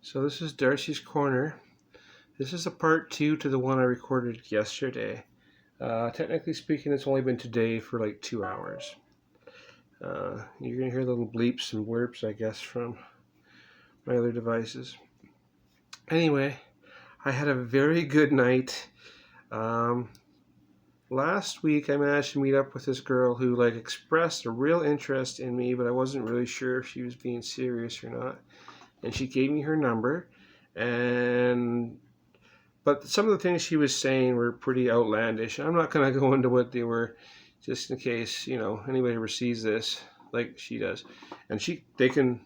So this is Darci's Corner. This is a part 2 to the one I recorded yesterday. Technically speaking, it's only been today for like 2 hours. You're going to hear little bleeps and blurps, I guess, from my other devices. Anyway, I had a very good night. Um, Last week I managed to meet up with this girl who expressed a real interest in me, but I wasn't really sure if she was being serious or not. And she gave me her number, but some of the things she was saying were pretty outlandish. I'm not going to go into what they were, just in case anybody ever sees this like she does. And they can.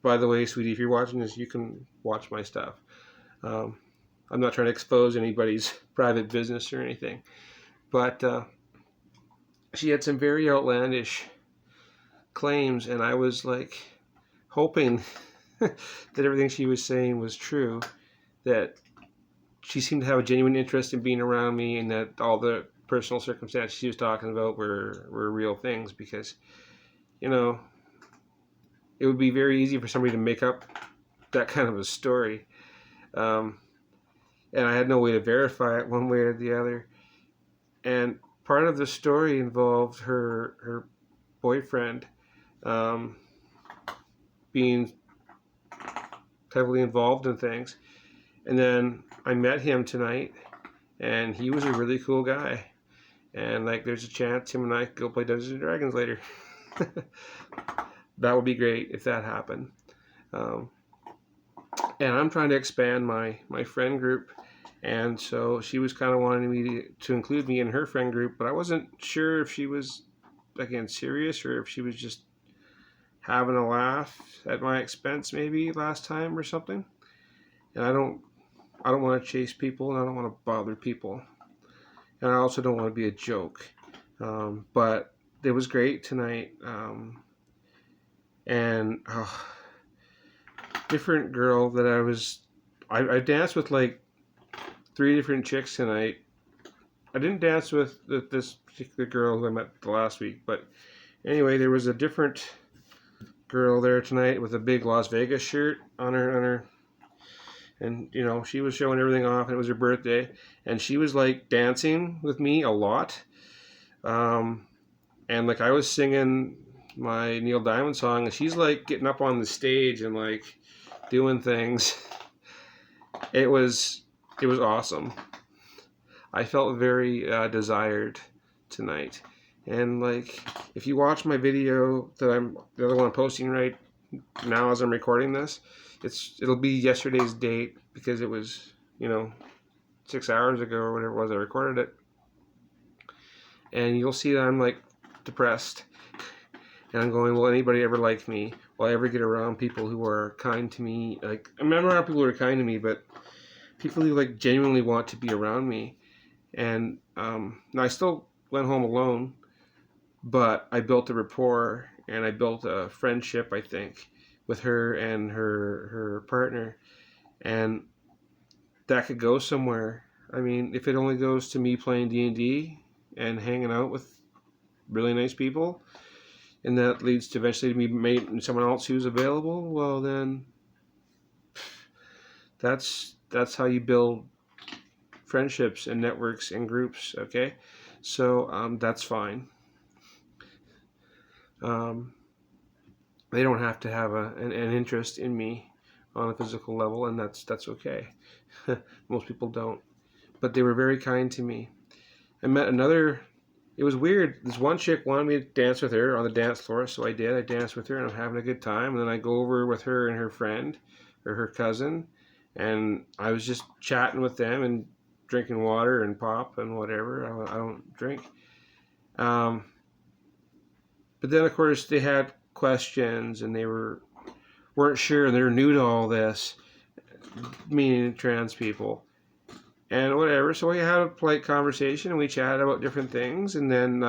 By the way, sweetie, if you're watching this, you can watch my stuff. Um, I'm not trying to expose anybody's private business or anything, but she had some very outlandish claims, and I was hoping that everything she was saying was true. That she seemed to have a genuine interest in being around me, and that all the personal circumstances she was talking about were real things, because it would be very easy for somebody to make up that kind of a story, and I had no way to verify it one way or the other. And part of the story involved her boyfriend being heavily involved in things. And then I met him tonight, and he was a really cool guy. And there's a chance him and I could go play Dungeons and Dragons later. That would be great if that happened. And I'm trying to expand my friend group, and so she was kind of wanting me to include me in her friend group, but I wasn't sure if she was again serious or if she was just having a laugh at my expense maybe last time or something. And I don't want to chase people, and I don't want to bother people, and I also don't want to be a joke. But it was great tonight, and different girl that I danced with 3 different chicks tonight. I didn't dance with this particular girl who I met the last week, but anyway, there was a different girl there tonight with a big Las Vegas shirt on her. And, she was showing everything off, and it was her birthday. And she was, dancing with me a lot. And, I was singing my Neil Diamond song, and she's, getting up on the stage and, doing things. It was awesome. I felt very desired tonight. And, if you watch my video the other one I'm posting right now as I'm recording this, it'll be yesterday's date, because it was 6 hours ago or whatever it was I recorded it. And you'll see that I'm depressed, and I'm going, will anybody ever like me? Will I ever get around people who are kind to me? I'm around people who are kind to me, but people who genuinely want to be around me. And now I still went home alone, but I built a rapport, and I built a friendship, I think, with her and her partner, and that could go somewhere. I mean, if it only goes to me playing D&D and hanging out with really nice people, and that leads to eventually me meeting someone else who's available, well then, that's how you build friendships and networks and groups. Okay, so that's fine. They don't have to have an interest in me on a physical level, and that's okay. Most people don't, but they were very kind to me. I met another. It was weird. This one chick wanted me to dance with her on the dance floor, so I did. I danced with her, and I'm having a good time. And then I go over with her and her friend, or her cousin, and I was just chatting with them and drinking water and pop and whatever. I don't drink. But then, of course, they had questions, and they weren't sure, and they're new to all this, meaning trans people. And whatever, so we had a polite conversation, and we chatted about different things, and then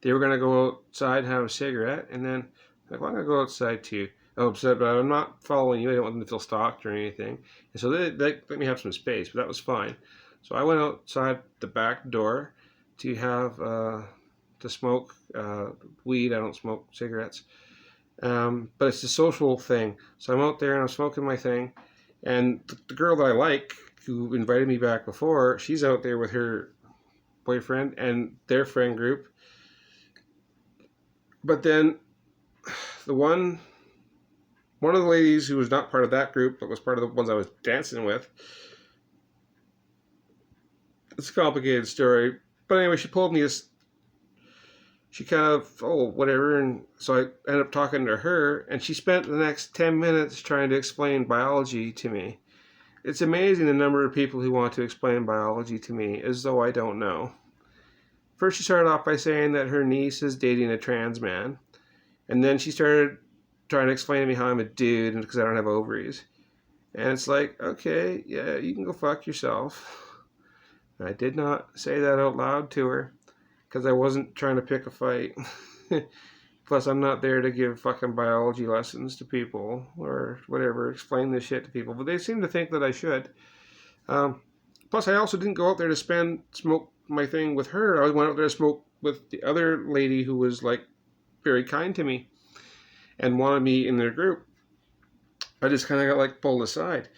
they were going to go outside and have a cigarette, and then I'm going to go outside too. Oh, but I'm not following you. I don't want them to feel stalked or anything. And so they let me have some space, but that was fine. So I went outside the back door to have to smoke weed. I don't smoke cigarettes. But it's a social thing. So I'm out there and I'm smoking my thing, and the girl that I like, who invited me back before, she's out there with her boyfriend and their friend group. But then the one of the ladies who was not part of that group, but was part of the ones I was dancing with, it's a complicated story. But anyway, she pulled me this. She kind of, oh, whatever. And so I ended up talking to her, and she spent the next 10 minutes trying to explain biology to me. It's amazing the number of people who want to explain biology to me as though I don't know. First, she started off by saying that her niece is dating a trans man. And then she started trying to explain to me how I'm a dude because I don't have ovaries. And it's like, okay, yeah, you can go fuck yourself. I did not say that out loud to her because I wasn't trying to pick a fight. Plus, I'm not there to give fucking biology lessons to people or whatever, explain this shit to people. But they seem to think that I should. Plus, I also didn't go out there to smoke my thing with her. I went out there to smoke with the other lady who was like very kind to me and wanted me in their group. I just kind of got like pulled aside.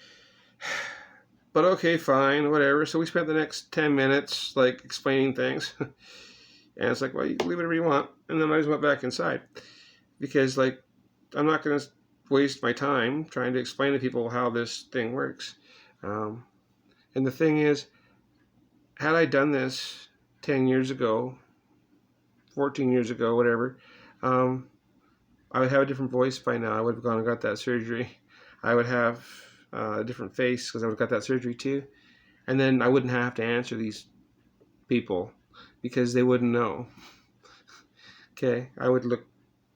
But okay, fine, whatever. So we spent the next 10 minutes like explaining things. And it's like, well, you can leave it whatever you want. And then I just went back inside. Because like, I'm not going to waste my time trying to explain to people how this thing works. And the thing is, had I done this 10 years ago, 14 years ago, whatever, I would have a different voice by now. I would have gone and got that surgery. I would have a different face because I would have got that surgery too. And then I wouldn't have to answer these people because they wouldn't know. Okay, I would look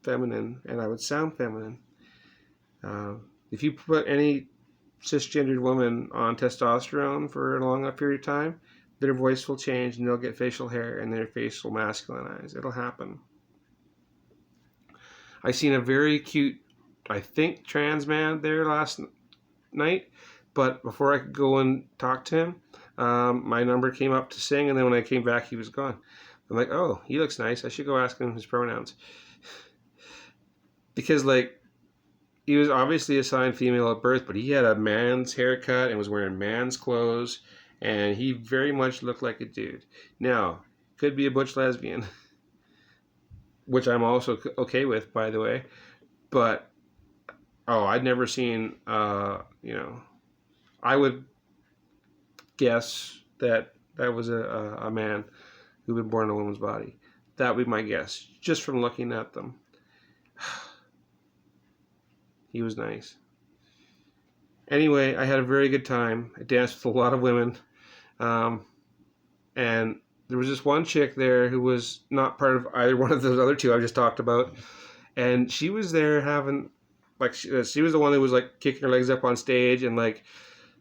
feminine and I would sound feminine. If you put any cisgendered woman on testosterone for a long enough period of time, their voice will change and they'll get facial hair and their face will masculinize. It'll happen. I seen a very cute, I think, trans man there last night, but before I could go and talk to him, my number came up to sing, and then when I came back, he was gone. I'm like, oh, he looks nice. I should go ask him his pronouns. Because, like, he was obviously assigned female at birth, but he had a man's haircut and was wearing man's clothes, and he very much looked like a dude. Now, could be a butch lesbian, which I'm also okay with, by the way. But, I'd never seen, I would guess that was a man who'd been born in a woman's body. That would be my guess, just from looking at them. He was nice. Anyway, I had a very good time. I danced with a lot of women. And there was this one chick there who was not part of either one of those other two I just talked about. And she was there having, like, she was the one who was, like, kicking her legs up on stage. And, like,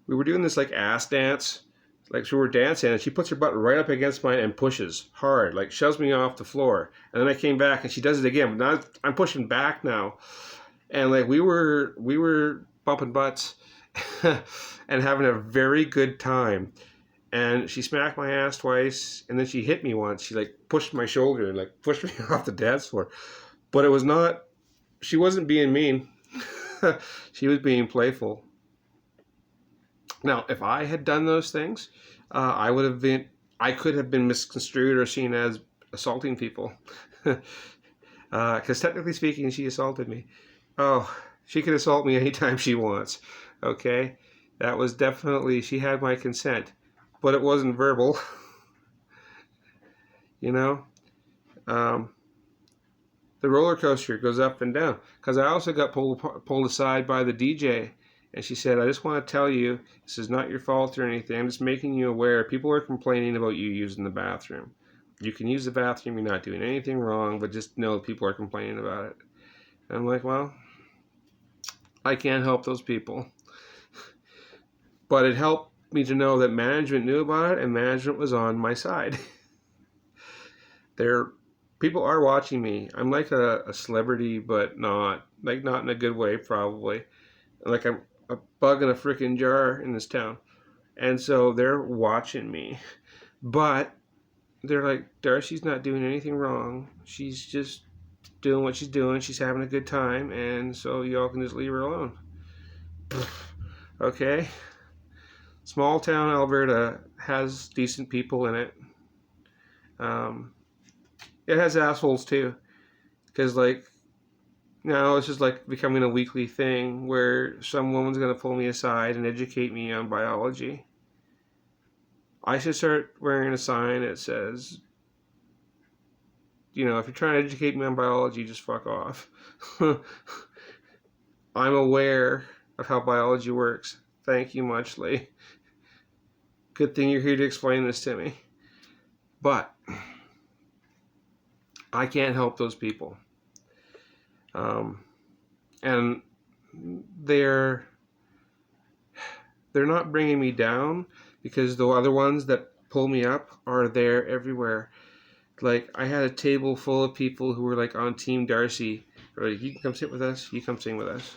we were doing this, like, ass dance. Like, so we were dancing, and she puts her butt right up against mine and pushes hard. Like, shoves me off the floor. And then I came back, and she does it again. But now I'm pushing back now. And, like, we were bumping butts and having a very good time. And she smacked my ass twice, and then she hit me once. She, like, pushed my shoulder and, like, pushed me off the dance floor. But it was not, she wasn't being mean. She was being playful. Now, if I had done those things, I could have been misconstrued or seen as assaulting people. Because technically speaking, she assaulted me. Oh, she can assault me anytime she wants. Okay? That was definitely, she had my consent. But it wasn't verbal. You know? The roller coaster goes up and down. Because I also got pulled aside by the DJ. And she said, I just want to tell you, this is not your fault or anything. I'm just making you aware. People are complaining about you using the bathroom. You can use the bathroom. You're not doing anything wrong. But just know people are complaining about it. And I'm like, well, I can't help those people. But it helped me to know that management knew about it and management was on my side. People are watching me. I'm like a celebrity, but not in a good way, probably. Like I'm a bug in a freaking jar in this town. And so they're watching me. But they're like, Darci's not doing anything wrong. She's just doing what she's doing. She's having a good time, and so y'all can just leave her alone. Okay? Small town Alberta has decent people in it. It has assholes too. Because, like, now it's just like becoming a weekly thing where some woman's going to pull me aside and educate me on biology. I should start wearing a sign that says, you know, if you're trying to educate me on biology, just fuck off. I'm aware of how biology works. Thank you muchly. Good thing you're here to explain this to me. But I can't help those people. And they're not bringing me down because the other ones that pull me up are there everywhere. Like, I had a table full of people who were like on Team Darci. Like, you can come sit with us, you come sing with us.